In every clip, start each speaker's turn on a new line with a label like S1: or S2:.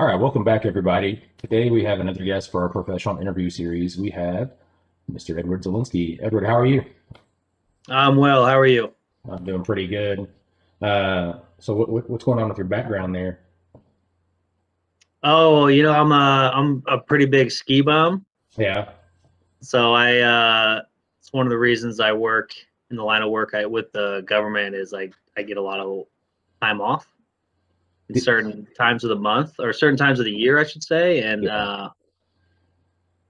S1: All right, welcome back, everybody. Today we have another guest for our professional interview series. We have Mr. Edward Zielinski. Edward, how are you?
S2: I'm well. How are you?
S1: I'm doing pretty good. What's going on with your background there?
S2: Oh, I'm a pretty big ski bum,
S1: Yeah.
S2: so it's one of the reasons I work in the line of work I with the government is I get a lot of time off in certain times of the month or certain times of the year, I should say, and
S1: Yeah.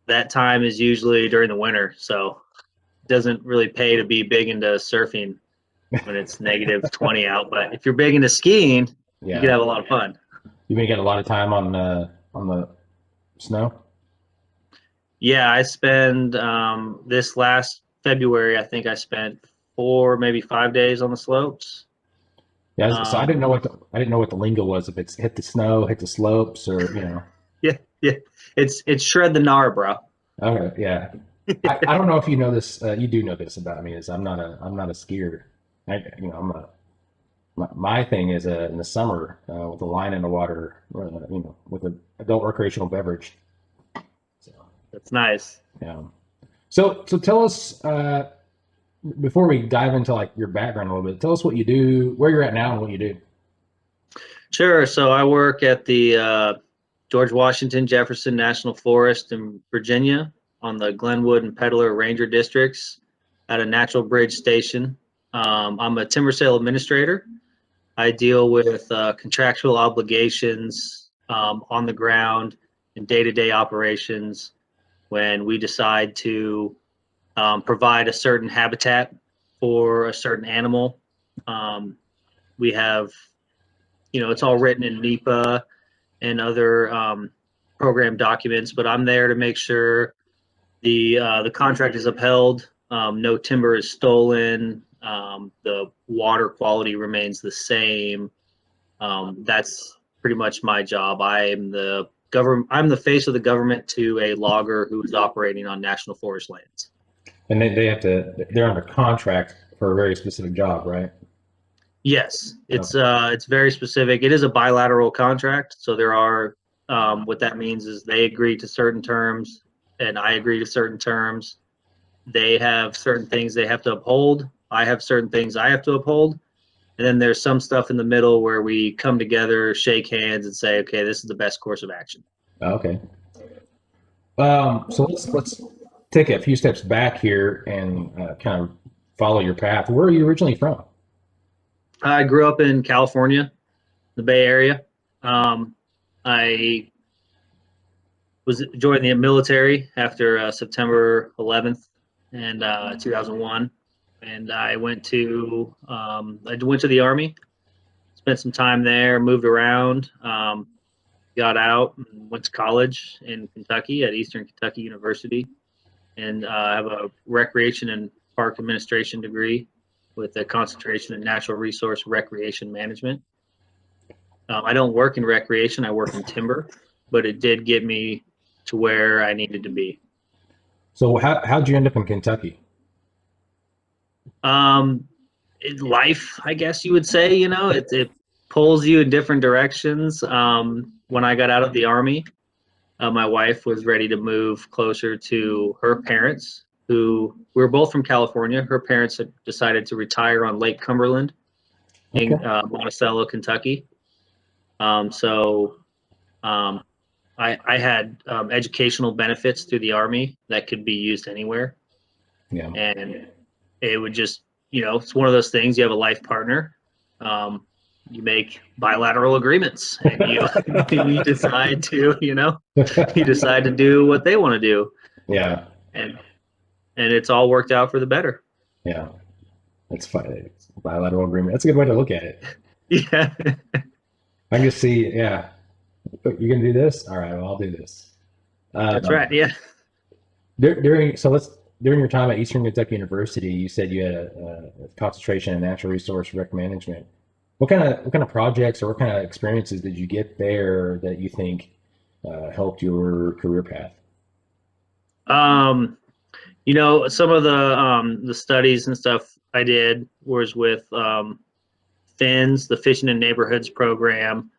S2: that time is usually during the winter, so it doesn't really pay to be big into surfing when it's -20 out. But if you're big into skiing, you can
S1: Yeah.
S2: have a lot of fun.
S1: You may get a lot of time on the snow.
S2: Yeah, I spend this last February, I think I spent 4, maybe 5 days on the slopes.
S1: Yeah. So
S2: Um,
S1: I didn't know what the lingo was. If it's hit the snow, hit the slopes, or
S2: yeah, yeah, it's shred the gnar, bro.
S1: Okay. Yeah. I don't know if you know this. You do know this about me. Is I'm not a skier. I'm a my thing is in the summer with a line in the water, with an adult recreational beverage. So,
S2: That's nice.
S1: yeah. So tell us before we dive into like your background a little bit. Tell us what you do, where you're at now, and what you do.
S2: Sure. So I work at the George Washington Jefferson National Forest in Virginia on the Glenwood and Peddler Ranger districts at a Natural Bridge station. I'm a timber sale administrator. I deal with contractual obligations on the ground and day-to-day operations when we decide to provide a certain habitat for a certain animal. Um, we have, it's all written in NEPA and other program documents, but I'm there to make sure the contract is upheld, no timber is stolen, the water quality remains the same. That's pretty much my job. I'm the face of the government to a logger who is operating on national forest lands.
S1: And they have to. They're under contract for a very specific job, right?
S2: Yes,
S1: Okay.
S2: it's very specific. It is a bilateral contract, so there are what that means is they agree to certain terms and I agree to certain terms. They have certain things they have to uphold. I have certain things I have to uphold. And then there's some stuff in the middle where we come together, shake hands, and say, okay, this is the best course of action.
S1: Okay. So let's take a few steps back here and kind of follow your path. Where are you originally from?
S2: I grew up in California, the Bay Area. I was joined the military after September 11th and 2001, and I went to the Army, spent some time there, moved around, got out, and went to college in Kentucky at Eastern Kentucky University, and I have a recreation and park administration degree with a concentration in natural resource recreation management. I don't work in recreation; I work in timber, but it did get me to where I needed to be.
S1: So how'd you end up in Kentucky?
S2: Um, Life, I guess you would say, it pulls you in different directions. When I got out of the Army, my wife was ready to move closer to her parents, who we were both from California. Her parents had decided to retire on Lake Cumberland
S1: Okay.
S2: in Monticello, Kentucky. So um, I had educational benefits through the Army that could be used anywhere.
S1: Yeah.
S2: And it would just, it's one of those things. You have a life partner. You make bilateral agreements and you decide to, you decide to do what they want to do.
S1: Yeah.
S2: And it's all worked out for the better.
S1: Yeah. That's fine. It's a bilateral agreement. That's a good way to look at it.
S2: Yeah,
S1: I can just see, yeah, you're gonna do this. All right, well, I'll do this.
S2: that's
S1: Um,
S2: right. Yeah.
S1: during your time at Eastern Kentucky University, you said you had a concentration in natural resource rec management. What kind of projects or what kind of experiences did you get there that you think helped your career path?
S2: Um, some of the studies and stuff I did was with FINS, the Fishing in Neighborhoods program.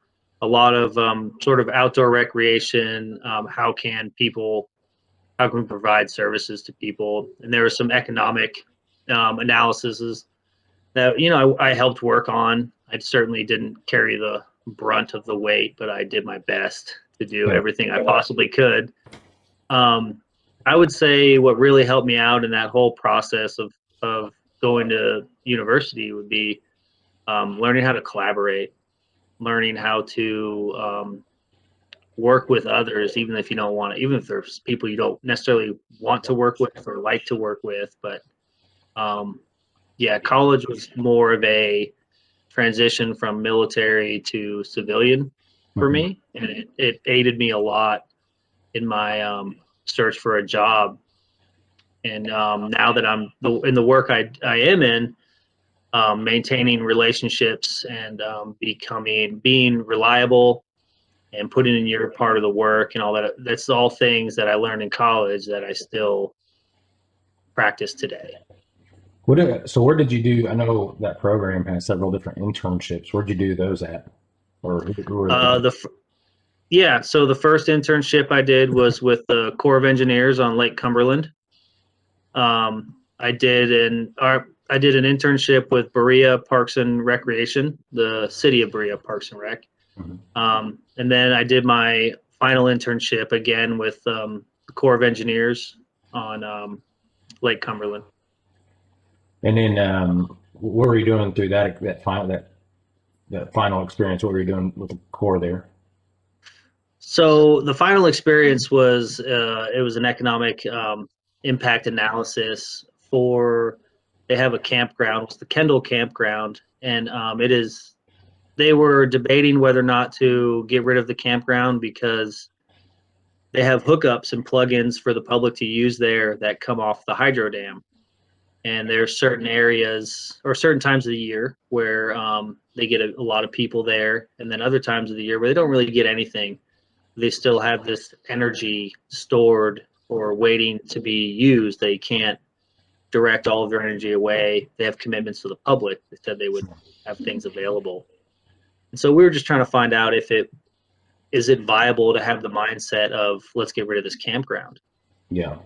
S2: a lot of sort of outdoor recreation. How can we provide services to people? And there was some economic analyses that, I helped work on. I certainly didn't carry the brunt of the weight, but I did my best to do everything I possibly could. I would say what really helped me out in that whole process of going to university would be learning how to collaborate, learning how to work with others, even if you don't want to, even if there's people you don't necessarily want to work with or like to work with. But yeah, college was more of a transition from military to civilian for me, and it aided me a lot in my search for a job. And now that I'm in the work I am in, maintaining relationships and being reliable and putting in your part of the work and all that, that's all things that I learned in college that I still practice today.
S1: So where did you do? I know that program has several different internships. Where'd you do those at? Or who were
S2: So the first internship I did was with the Corps of Engineers on Lake Cumberland. I did an internship with Berea Parks and Recreation, the city of Berea Parks and Rec. And then I did my final internship again with the Corps of Engineers on Lake Cumberland.
S1: And then what were you doing through that final experience? What were you doing with the Corps there?
S2: So the final experience was it was an economic impact analysis for. They have a campground. It's the Kendall Campground, and they were debating whether or not to get rid of the campground because they have hookups and plugins for the public to use there that come off the hydro dam. And there's certain areas or certain times of the year where they get a lot of people there, and then other times of the year where they don't really get anything. They still have this energy stored or waiting to be used. They can't direct all of their energy away. They have commitments to the public. They said they would have things available. And so we were just trying to find out if is it viable to have the mindset of let's get rid of this campground.
S1: Yeah.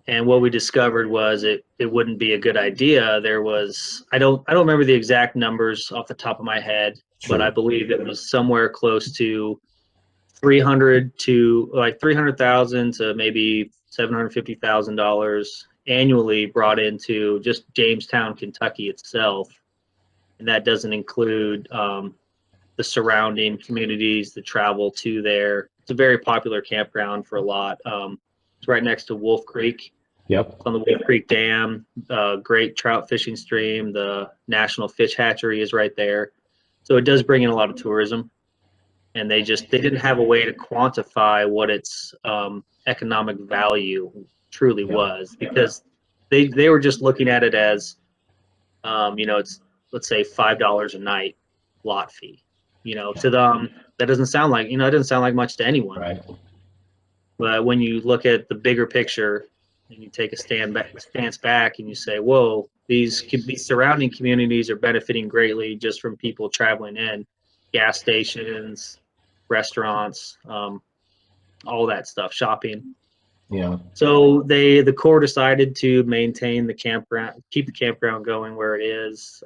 S2: And what we discovered was it wouldn't be a good idea. There was I don't remember the exact numbers off the top of my head, but I believe it was somewhere close to 300 to like 300,000 to maybe $750,000 annually brought into just Jamestown, Kentucky itself, and that doesn't include the surrounding communities, the travel to there. It's a very popular campground for a lot. It's right next to Wolf Creek.
S1: Yep.
S2: It's on the Wolf Creek Dam, great trout fishing stream. The National Fish Hatchery is right there. So it does bring in a lot of tourism. And they didn't have a way to quantify what its economic value truly was, because they were just looking at it as, it's, let's say $5 a night lot fee. To them, that doesn't sound like, it doesn't sound like much to anyone.
S1: Right.
S2: But when you look at the bigger picture and you take a stance back and you say, whoa, these surrounding communities are benefiting greatly just from people traveling in, gas stations, restaurants, all that stuff, shopping.
S1: Yeah.
S2: So the Corps decided to maintain the campground, keep the campground going where it is,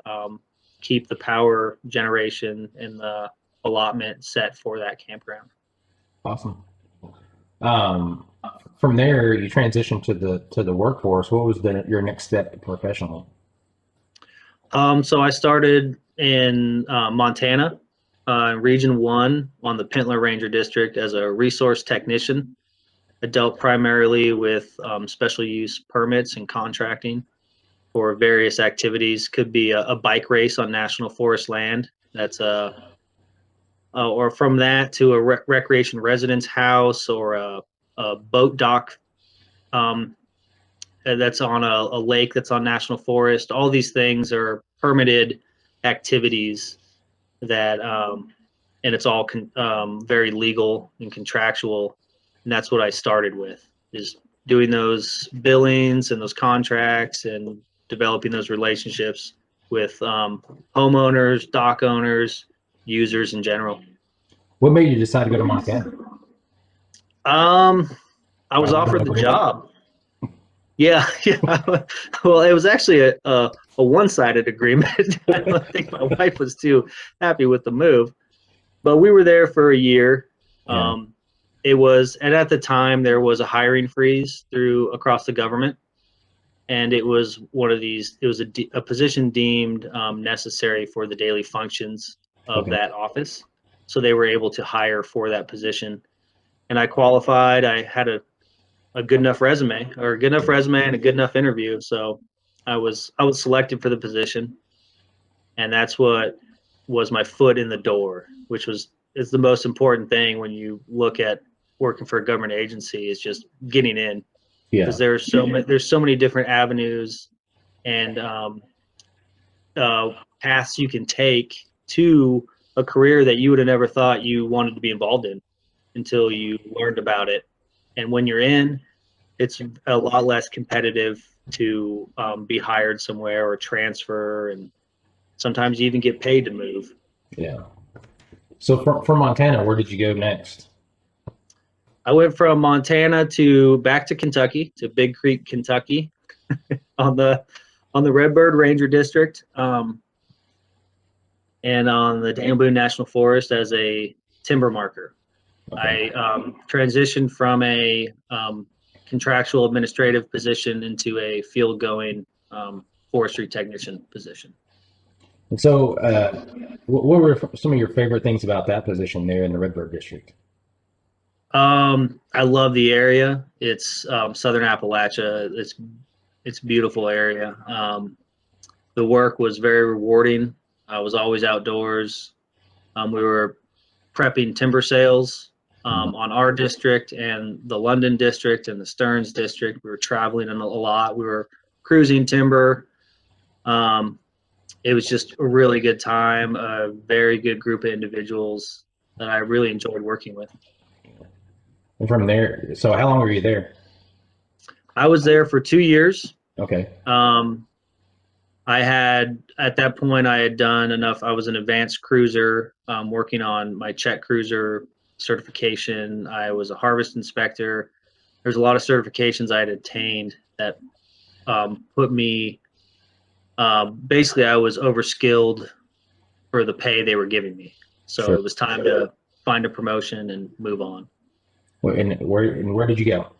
S2: keep the power generation and the allotment set for that campground.
S1: Awesome. From there, you transitioned to the workforce. What was your next step professionally?
S2: So I started in Montana, Region 1 on the Pentler Ranger District as a resource technician. I dealt primarily with special use permits and contracting for various activities. Could be a bike race on national forest land. That's or from that to a recreation residence house or a boat dock that's on a lake that's on national forest. All these things are permitted activities that, and it's all very legal and contractual. And that's what I started with, is doing those billings and those contracts and developing those relationships with homeowners, dock owners, users in general.
S1: What made you decide to go to Montana?
S2: I was offered the
S1: Agreement?
S2: job. Yeah, yeah. Well, it was actually a one-sided agreement. I don't think my wife was too happy with the move, but we were there for a year.
S1: Yeah.
S2: It was, and at the time there was a hiring freeze across the government, and it was one of these. It was a position deemed necessary for the daily functions of
S1: Okay.
S2: that office, so they were able to hire for that position. And I qualified. I had a good enough resume, or a good enough resume and a good enough interview. So I was selected for the position, and that's what was my foot in the door, which is the most important thing when you look at working for a government agency, is just getting in,
S1: Yeah.
S2: because there's so many different avenues and paths you can take to a career that you would have never thought you wanted to be involved in until you learned about it. And when you're in, it's a lot less competitive to be hired somewhere or transfer, and sometimes you even get paid to move.
S1: Yeah. So from Montana, where did you go next?
S2: I went from Montana to back to Kentucky, to Big Creek, Kentucky, on the Redbird Ranger District, and on the Daniel Boone National Forest as a timber marker.
S1: Okay.
S2: I transitioned from a contractual administrative position into a field going forestry technician position.
S1: And so, what were some of your favorite things about that position there in the Redbird District?
S2: I love the area. It's Southern Appalachia. It's a beautiful area. The work was very rewarding. I was always outdoors. We were prepping timber sales on our district and the London district and the Stearns district. We were traveling a lot. We were cruising timber. It was just a really good time, a very good group of individuals that I really enjoyed working with.
S1: And from there, so how long were you there?
S2: I was there for 2 years.
S1: Okay.
S2: At that point, I had done enough. I was an advanced cruiser, working on my check cruiser certification. I was a harvest inspector. There's a lot of certifications I had attained that put me, basically, I was overskilled for the pay they were giving me. So
S1: Sure.
S2: it was time to find a promotion and move on.
S1: And where did you go?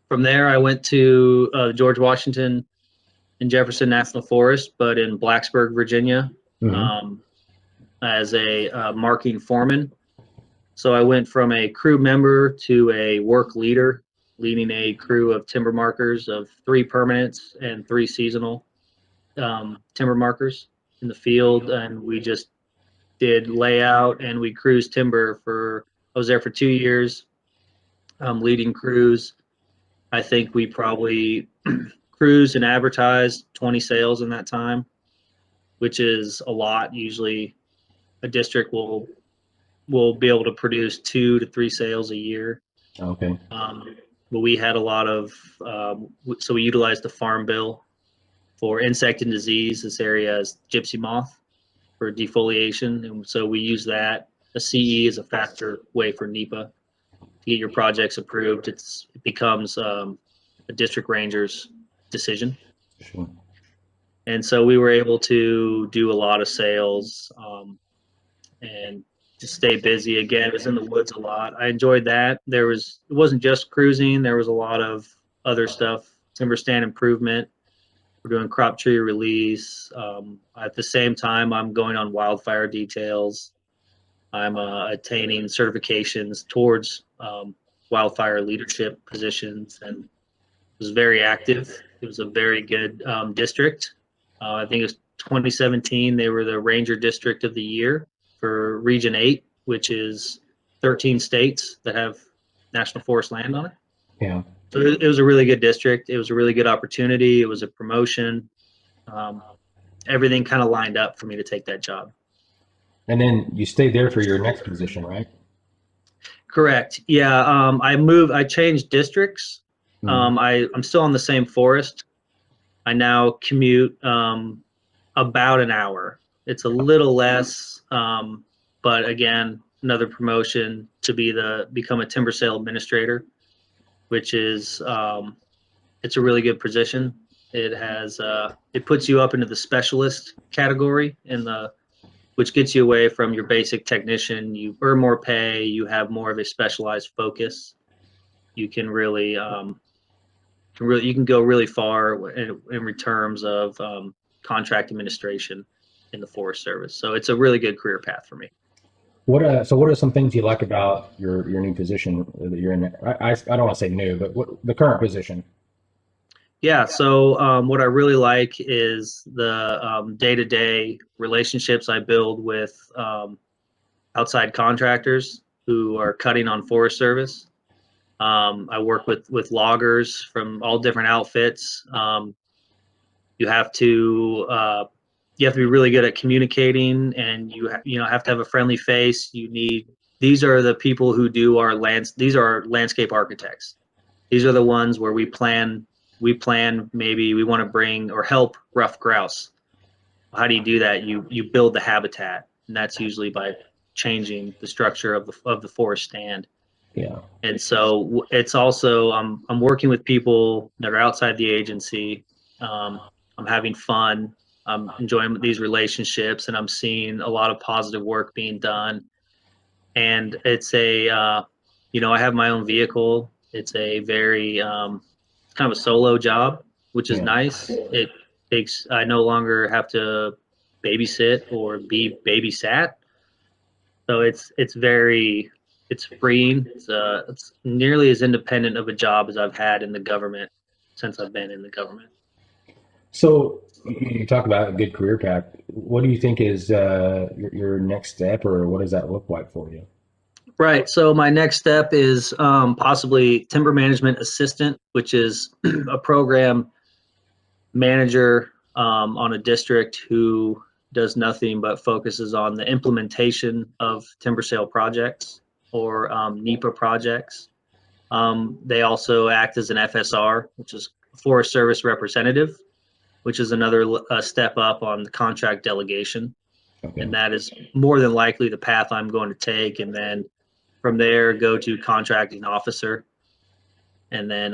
S2: From there, I went to George Washington and Jefferson National Forest, but in Blacksburg, Virginia,
S1: Hmm.
S2: as a marking foreman. So I went from a crew member to a work leader, leading a crew of timber markers of 3 permanents and 3 seasonal timber markers in the field. And we just did layout, and we cruised timber I was there for 2 years, leading crews. I think we probably cruised and advertised 20 sales in that time, which is a lot. Usually a district will be able to produce 2 to 3 sales a year.
S1: Okay.
S2: But we had a lot of, so we utilized the Farm Bill for insect and disease. This area is gypsy moth for defoliation. And so we use that. A CE is a faster way for NEPA to get your projects approved. It becomes a district ranger's decision.
S1: Sure.
S2: And so we were able to do a lot of sales, and just stay busy. Again, it was in the woods a lot. I enjoyed that. It wasn't just cruising. There was a lot of other stuff, timber stand improvement. We're doing crop tree release. At the same time, I'm going on wildfire details. I'm attaining certifications towards wildfire leadership positions, and was very active. It was a very good district. I think it was 2017. They were the Ranger District of the Year for Region 8, which is 13 states that have national forest land on it.
S1: Yeah.
S2: So it was a really good district. It was a really good opportunity. It was a promotion. Everything kind of lined up for me to take that job.
S1: And then you stayed there for your next position, right?
S2: Correct. Yeah. I changed districts.
S1: Mhm.
S2: I'm still on the same forest. I now commute about an hour. It's a little less, but again, another promotion to become a timber sale administrator, which is it's a really good position. It puts you up into the specialist category which gets you away from your basic technician. You earn more pay. You have more of a specialized focus. You can really you can go really far in terms of contract administration in the Forest Service. So it's a really good career path for me.
S1: So what are some things you like about your new position that you're in? I don't want to say new, but the current position?
S2: Yeah, so what I really like is the day-to-day relationships I build with outside contractors who are cutting on Forest Service. I work with loggers from all different outfits. You have to be really good at communicating, and you have to have a friendly face. These are the people who do these are our landscape architects. These are the ones where we plan maybe we want to bring or help ruffed grouse. How do you do that? You build the habitat, and that's usually by changing the structure of the forest stand.
S1: Yeah.
S2: And so it's also I'm working with people that are outside the agency. I'm having fun. I'm enjoying these relationships, and I'm seeing a lot of positive work being done. And it's I have my own vehicle. It's a very kind of a solo job, which is
S1: Yeah.
S2: nice. I no longer have to babysit or be babysat. So it's freeing. It's nearly as independent of a job as I've had in the government since I've been in the government.
S1: So you talk about a good career path. What do you think is your next step, or what does that look like for you?
S2: Right. So my next step is possibly timber management assistant, which is a program manager on a district who does nothing but focuses on the implementation of timber sale projects or NEPA projects. They also act as an FSR, which is Forest Service representative, which is another step up on the contract delegation.
S1: Okay.
S2: And that is more than likely the path I'm going to take. And then from there, go to contracting officer, and then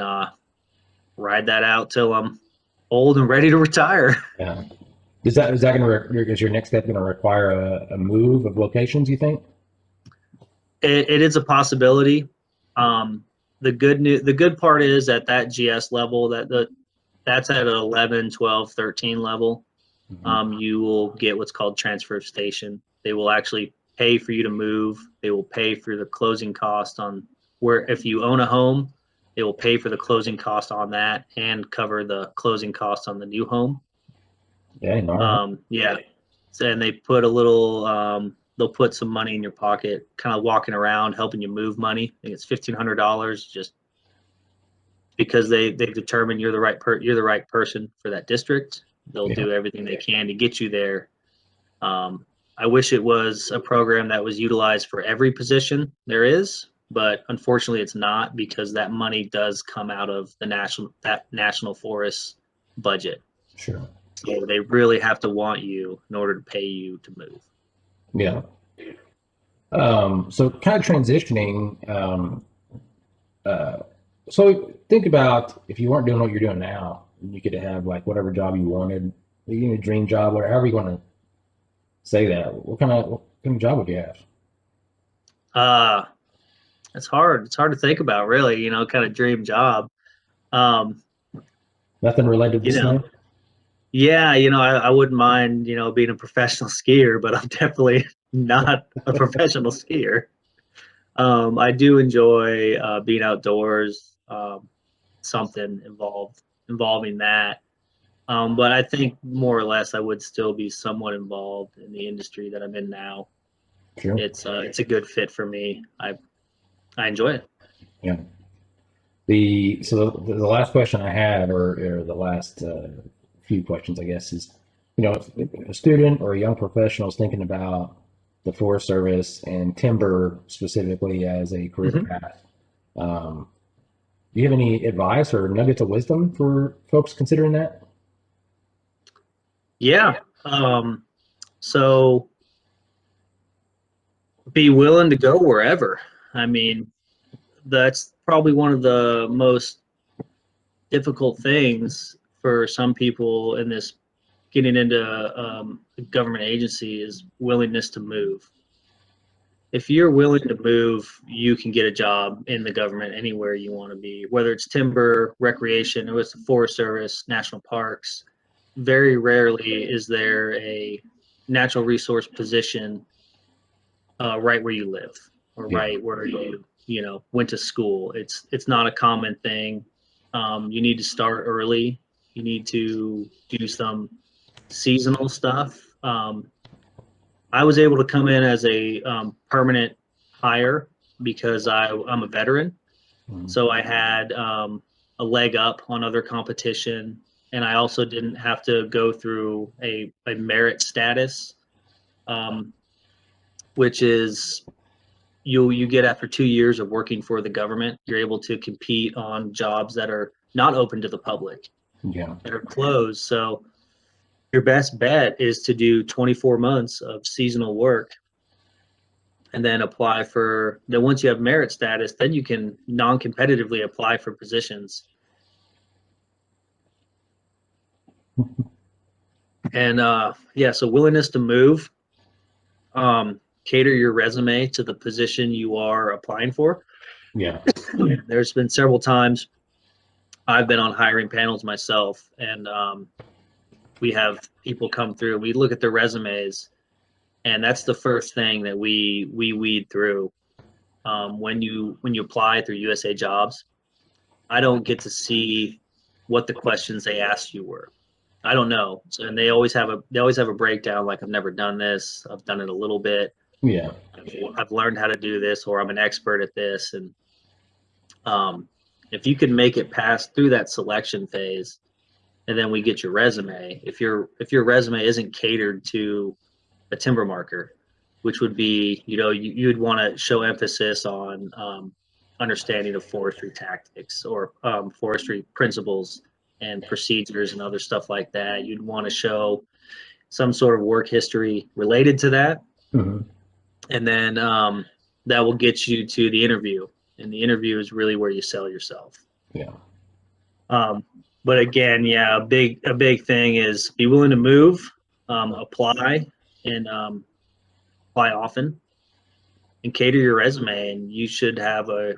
S2: ride that out till I'm old and ready to retire.
S1: Yeah. Is your next step going to require a move of locations, you think?
S2: It is a possibility. The good part is at that GS level, that's at an 11, 12, 13 level. You will get what's called transfer station. They will actually pay for you to move. They will pay for the closing cost on if you own a home, they will pay for the closing cost on that and cover the closing cost on the new home.
S1: Yeah, no.
S2: Yeah. So, and they put they'll put some money in your pocket, kind of walking around, helping you move money. I think it's $1,500 just because they determine you're the right person for that district. They'll do everything they can to get you there. I wish it was a program that was utilized for every position there is, but unfortunately it's not, because that money does come out of the national forest budget.
S1: Sure.
S2: So they really have to want you in order to pay you to move.
S1: Yeah. So kind of transitioning. So think about if you weren't doing what you're doing now, you could have like whatever job you wanted, your dream job, or however you want to say that. What kind of job would you have?
S2: It's hard. It's hard to think about, really. Kind of dream job.
S1: Nothing related to snow?
S2: Yeah, I wouldn't mind, being a professional skier, but I'm definitely not a professional skier. I do enjoy being outdoors, something involving that. But I think more or less I would still be somewhat involved in the industry that I'm in now.
S1: Sure.
S2: It's a good fit for me. I enjoy it.
S1: Yeah. The last question I had, or the last few questions, I guess, is, if a student or a young professional is thinking about the Forest Service and timber specifically as a career path, do you have any advice or nuggets of wisdom for folks considering that?
S2: Yeah. So be willing to go wherever. I mean, that's probably one of the most difficult things for some people in this getting into a government agency is willingness to move. If you're willing to move, you can get a job in the government anywhere you want to be, whether it's timber, recreation, or it's the Forest Service, national parks. Very rarely is there a natural resource position right where you live or
S1: Yeah.
S2: right where you went to school. It's not a common thing. You need to start early. You need to do some seasonal stuff. I was able to come in as a permanent hire because I'm a veteran,
S1: Mhm.
S2: so I had a leg up on other competition, and I also didn't have to go through a merit status, um, which is you get after 2 years of working for the government. You're able to compete on jobs that are not open to the public,
S1: Yeah.
S2: that are closed. So your best bet is to do 24 months of seasonal work and then apply for, then once you have merit status, then you can non-competitively apply for positions. And yeah, so willingness to move, cater your resume to the position you are applying for.
S1: Yeah.
S2: There's been several times I've been on hiring panels myself, and we have people come through. We look at their resumes, and that's the first thing that we weed through when you apply through USA Jobs. I don't get to see what the questions they asked you were. I don't know. So, and they always have a breakdown like I've never done this. I've done it a little bit.
S1: Yeah.
S2: I've learned how to do this, or I'm an expert at this. And if you can make it past through that selection phase, and then we get your resume. If your resume isn't catered to a timber marker, which would be, you'd want to show emphasis on understanding of forestry tactics or forestry principles and procedures and other stuff like that. You'd want to show some sort of work history related to that,
S1: Hmm.
S2: and then that will get you to the interview. And the interview is really where you sell yourself.
S1: Yeah.
S2: But again, yeah, a big thing is be willing to move, apply, and apply often, and cater your resume, and you should have a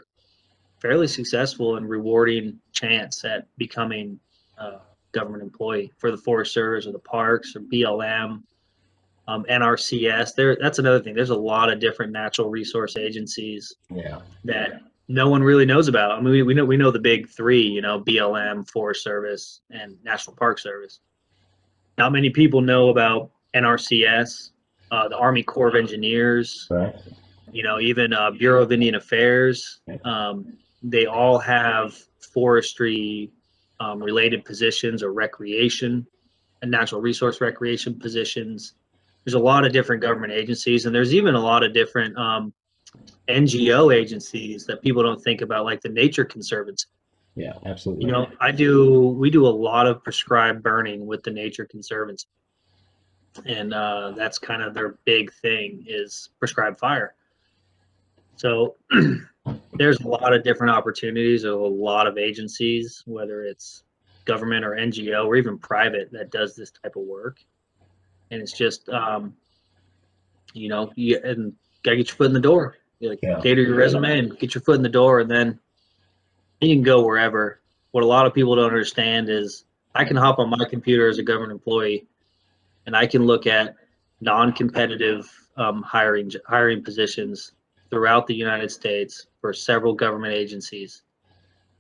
S2: fairly successful and rewarding chance at becoming a government employee for the Forest Service or the parks or BLM, NRCS. That's another thing. There's a lot of different natural resource agencies
S1: Yeah.
S2: that no one really knows about. I mean, we know the big three, BLM, Forest Service, and National Park Service. Not many people know about NRCS, the Army Corps of Engineers,
S1: Right.
S2: even Bureau of Indian Affairs. They all have forestry related positions or recreation and natural resource recreation positions. There's a lot of different government agencies, and there's even a lot of different NGO agencies that people don't think about, like the Nature Conservancy.
S1: Yeah. Absolutely.
S2: We do a lot of prescribed burning with the Nature Conservancy, and that's kind of their big thing is prescribed fire. So there's a lot of different opportunities of a lot of agencies, whether it's government or NGO or even private, that does this type of work. And it's just, you gotta get your foot in the door. You
S1: Yeah.
S2: cater your resume and get your foot in the door, and then you can go wherever. What a lot of people don't understand is I can hop on my computer as a government employee, and I can look at non-competitive hiring positions throughout the United States for several government agencies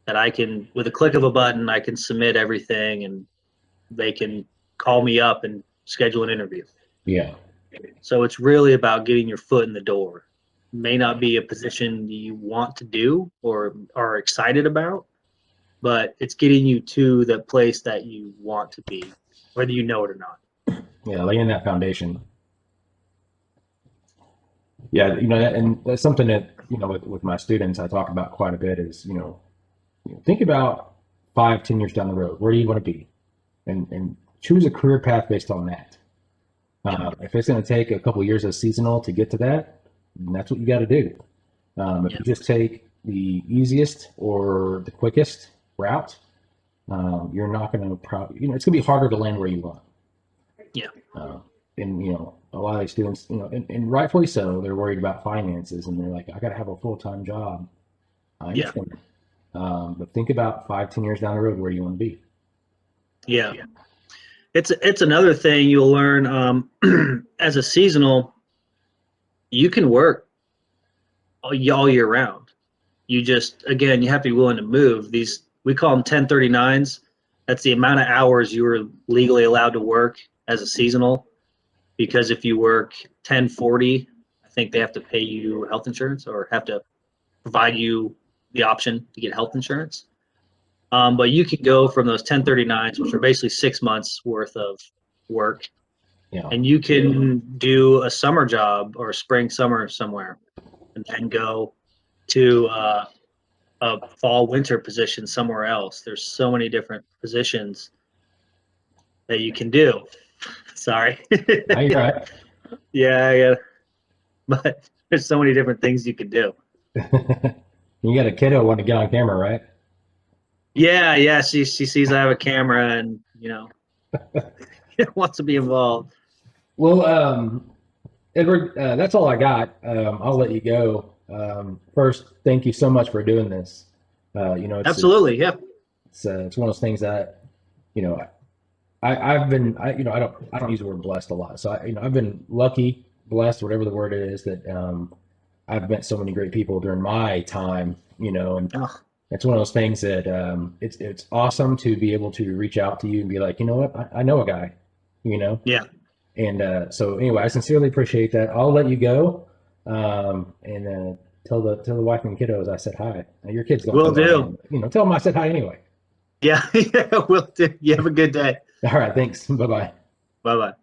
S2: that I can, with a click of a button, I can submit everything, and they can call me up and schedule an interview.
S1: Yeah.
S2: So it's really about getting your foot in the door. May not be a position you want to do or are excited about, but it's getting you to the place that you want to be, whether you know it or not.
S1: Yeah. Laying that foundation. Yeah. And that's something that, with my students, I talk about quite a bit is, think about 5, 10 years down the road. Where do you want to be? And choose a career path based on that. If it's going to take a couple years of seasonal to get to that, then that's what you got to do. If
S2: Yeah.
S1: you just take the easiest or the quickest route, you're not going to probably, it's going to be harder to land where you want.
S2: Yeah.
S1: Uh, and a lot of these students, and rightfully so, they're worried about finances, and they're like, I got to have a full-time job. I
S2: Yeah.
S1: understand. But think about 5, 10 years down the road where you want to be.
S2: Yeah. It's another thing you'll learn as a seasonal. You can work all year round. You just, again, you have to be willing to move. These, we call them 1039s. That's the amount of hours you are legally allowed to work as a seasonal. Because if you work 1040, I think they have to pay you health insurance or have to provide you the option to get health insurance. But you can go from those 1039s, which are basically 6 months worth of work,
S1: Yeah.
S2: and you can do a summer job or a spring, summer somewhere, and then go to a fall, winter position somewhere else. There's so many different positions that you can do. Sorry.
S1: Now you're right.
S2: Yeah, but there's so many different things you can do.
S1: You got a kiddo want to get on camera, right?
S2: Yeah. She sees I have a camera and wants to be involved.
S1: Well, Edward, that's all I got. I'll let you go. First, thank you so much for doing this.
S2: Absolutely, yeah.
S1: It's one of those things that, I've been, I don't use the word blessed a lot. So I've been lucky, blessed, whatever the word is, that I've met so many great people during my time, and
S2: Oh,
S1: it's one of those things that it's awesome to be able to reach out to you and be like, you know what, I know a guy,
S2: yeah.
S1: and so anyway, I sincerely appreciate that. I'll let you go, and tell the wife and kiddos I said hi. Your kids don't
S2: Will
S1: know I
S2: do.
S1: am. Tell them I said hi anyway.
S2: Yeah, will do. You have a good day.
S1: All right, thanks. Bye bye.
S2: Bye bye.